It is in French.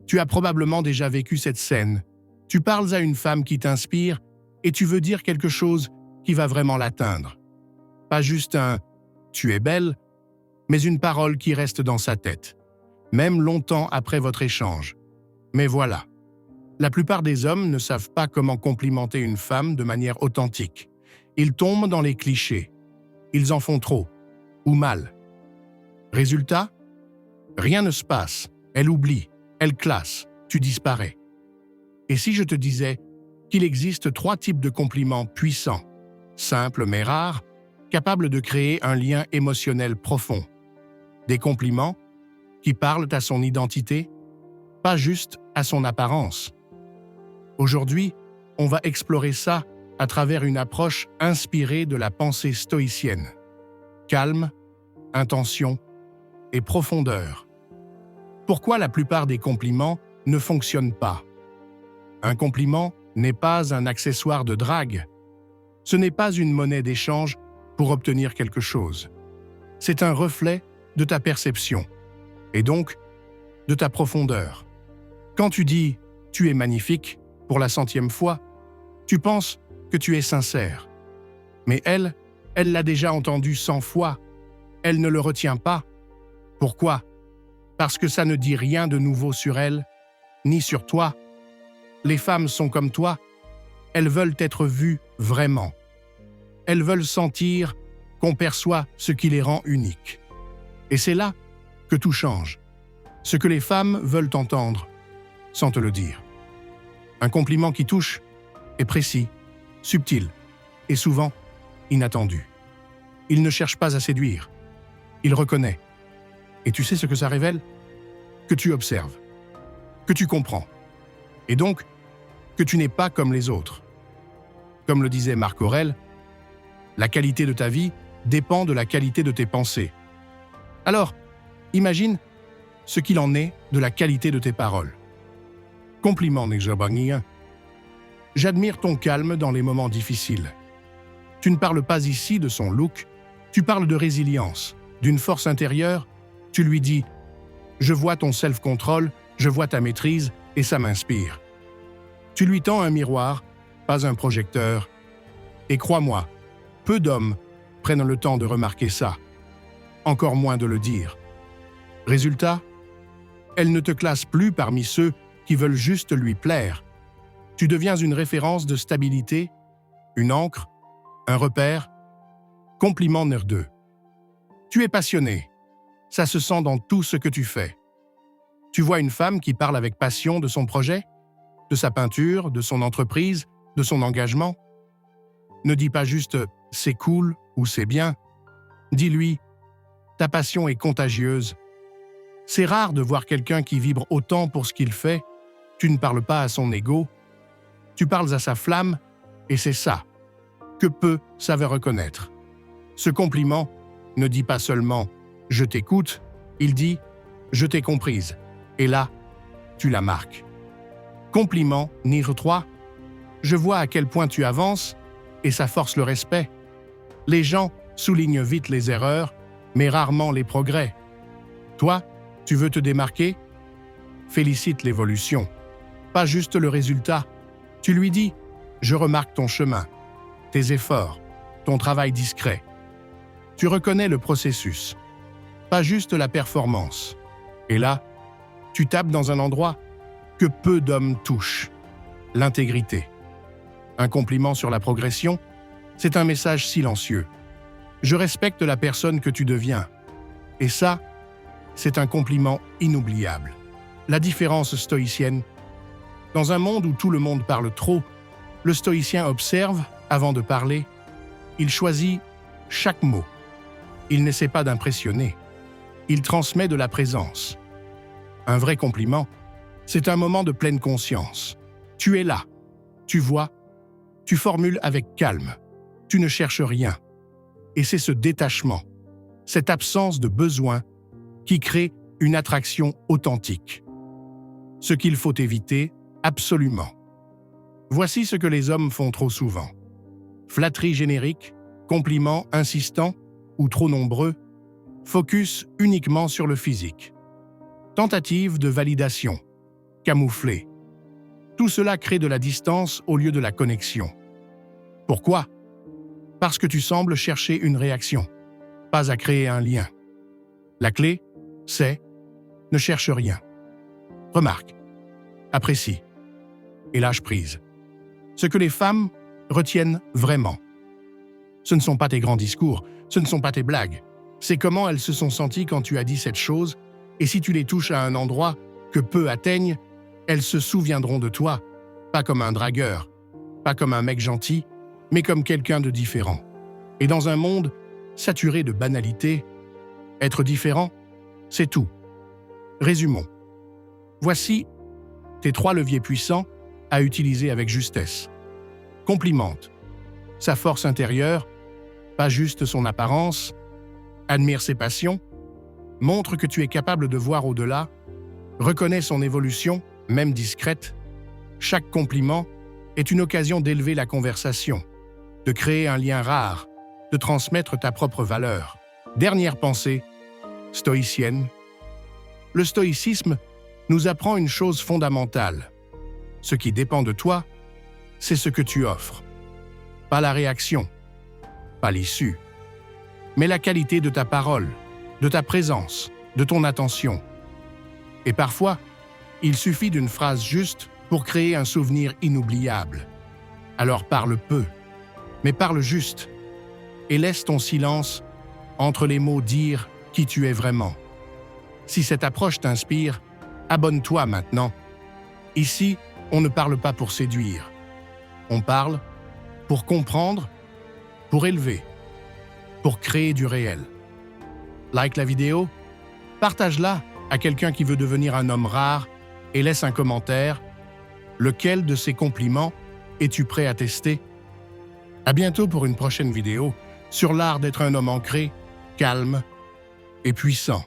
Tu as probablement déjà vécu cette scène. Tu parles à une femme qui t'inspire et tu veux dire quelque chose qui va vraiment l'atteindre. Pas juste un « tu es belle », mais une parole qui reste dans sa tête, même longtemps après votre échange. Mais voilà, la plupart des hommes ne savent pas comment complimenter une femme de manière authentique. Ils tombent dans les clichés. Ils en font trop, ou mal. Résultat, rien ne se passe. Elle oublie, elle classe, tu disparais. Et si je te disais qu'il existe 3 types de compliments puissants, simples mais rares, capables de créer un lien émotionnel profond. Des compliments qui parlent à son identité, pas juste à son apparence. Aujourd'hui, on va explorer ça à travers une approche inspirée de la pensée stoïcienne. Calme, intention et profondeur. Pourquoi la plupart des compliments ne fonctionnent pas? Un compliment n'est pas un accessoire de drague. Ce n'est pas une monnaie d'échange pour obtenir quelque chose. C'est un reflet de ta perception, et donc de ta profondeur. Quand tu dis « tu es magnifique » pour la 100e fois, tu penses que tu es sincère. Mais elle l'a déjà entendu 100 fois. Elle ne le retient pas. Pourquoi? Parce que ça ne dit rien de nouveau sur elle, ni sur toi. Les femmes sont comme toi. Elles veulent être vues vraiment. Elles veulent sentir qu'on perçoit ce qui les rend uniques. Et c'est là que tout change. Ce que les femmes veulent entendre, sans te le dire. Un compliment qui touche est précis, subtil et souvent inattendu. Il ne cherche pas à séduire. Il reconnaît. Et tu sais ce que ça révèle? Que tu observes, que tu comprends. Et donc, que tu n'es pas comme les autres. Comme le disait Marc Aurèle, la qualité de ta vie dépend de la qualité de tes pensées. Alors, imagine ce qu'il en est de la qualité de tes paroles. Compliment, Nejabangien. J'admire ton calme dans les moments difficiles. Tu ne parles pas ici de son look, tu parles de résilience, d'une force intérieure. Tu lui dis « Je vois ton self-control, je vois ta maîtrise et ça m'inspire. » Tu lui tends un miroir, pas un projecteur. Et crois-moi, peu d'hommes prennent le temps de remarquer ça, encore moins de le dire. Résultat, elle ne te classe plus parmi ceux qui veulent juste lui plaire. Tu deviens une référence de stabilité, une ancre, un repère. Compliment nerdeux. Tu es passionné. Ça se sent dans tout ce que tu fais. Tu vois une femme qui parle avec passion de son projet, de sa peinture, de son entreprise, de son engagement. Ne dis pas juste « c'est cool » ou « c'est bien ». Dis-lui « ta passion est contagieuse ». C'est rare de voir quelqu'un qui vibre autant pour ce qu'il fait. Tu ne parles pas à son ego. Tu parles à sa flamme et c'est ça que peu savent reconnaître. Ce compliment ne dit pas seulement « je t'écoute », il dit « je t'ai comprise ». Et là, tu la marques. Compliment, Nir 3, je vois à quel point tu avances et ça force le respect. Les gens soulignent vite les erreurs, mais rarement les progrès. Toi, tu veux te démarquer? Félicite l'évolution, pas juste le résultat. Tu lui dis « je remarque ton chemin, tes efforts, ton travail discret ». Tu reconnais le processus, pas juste la performance. Et là, tu tapes dans un endroit que peu d'hommes touchent, l'intégrité. Un compliment sur la progression, c'est un message silencieux. Je respecte la personne que tu deviens. Et ça, c'est un compliment inoubliable. La différence stoïcienne. Dans un monde où tout le monde parle trop, le stoïcien observe avant de parler. Il choisit chaque mot. Il n'essaie pas d'impressionner. Il transmet de la présence. Un vrai compliment, c'est un moment de pleine conscience. Tu es là, tu vois, tu formules avec calme, tu ne cherches rien. Et c'est ce détachement, cette absence de besoin qui crée une attraction authentique. Ce qu'il faut éviter, absolument. Voici ce que les hommes font trop souvent. Flatterie générique, compliments insistants ou trop nombreux, focus uniquement sur le physique. Tentative de validation. camouflé. Tout cela crée de la distance au lieu de la connexion. Pourquoi? Parce que tu sembles chercher une réaction, pas à créer un lien. La clé, c'est « ne cherche rien ». Remarque, apprécie et lâche prise. Ce que les femmes retiennent vraiment. Ce ne sont pas tes grands discours, ce ne sont pas tes blagues. C'est comment elles se sont senties quand tu as dit cette chose, et si tu les touches à un endroit que peu atteignent, elles se souviendront de toi, pas comme un dragueur, pas comme un mec gentil, mais comme quelqu'un de différent. Et dans un monde saturé de banalités, être différent, c'est tout. Résumons. Voici tes 3 leviers puissants à utiliser avec justesse. Complimente sa force intérieure, pas juste son apparence. Admire ses passions. Montre que tu es capable de voir au-delà. Reconnais son évolution, même discrète. Chaque compliment est une occasion d'élever la conversation, de créer un lien rare, de transmettre ta propre valeur. Dernière pensée, stoïcienne. Le stoïcisme nous apprend une chose fondamentale. Ce qui dépend de toi, c'est ce que tu offres. Pas la réaction, pas l'issue, mais la qualité de ta parole, de ta présence, de ton attention. Et parfois, il suffit d'une phrase juste pour créer un souvenir inoubliable. Alors parle peu, mais parle juste, et laisse ton silence entre les mots dire qui tu es vraiment. Si cette approche t'inspire, abonne-toi maintenant. Ici, on ne parle pas pour séduire. On parle pour comprendre, pour élever, pour créer du réel. Like la vidéo, partage-la à quelqu'un qui veut devenir un homme rare et laisse un commentaire. Lequel de ces compliments es-tu prêt à tester? À bientôt pour une prochaine vidéo sur l'art d'être un homme ancré, calme et puissant.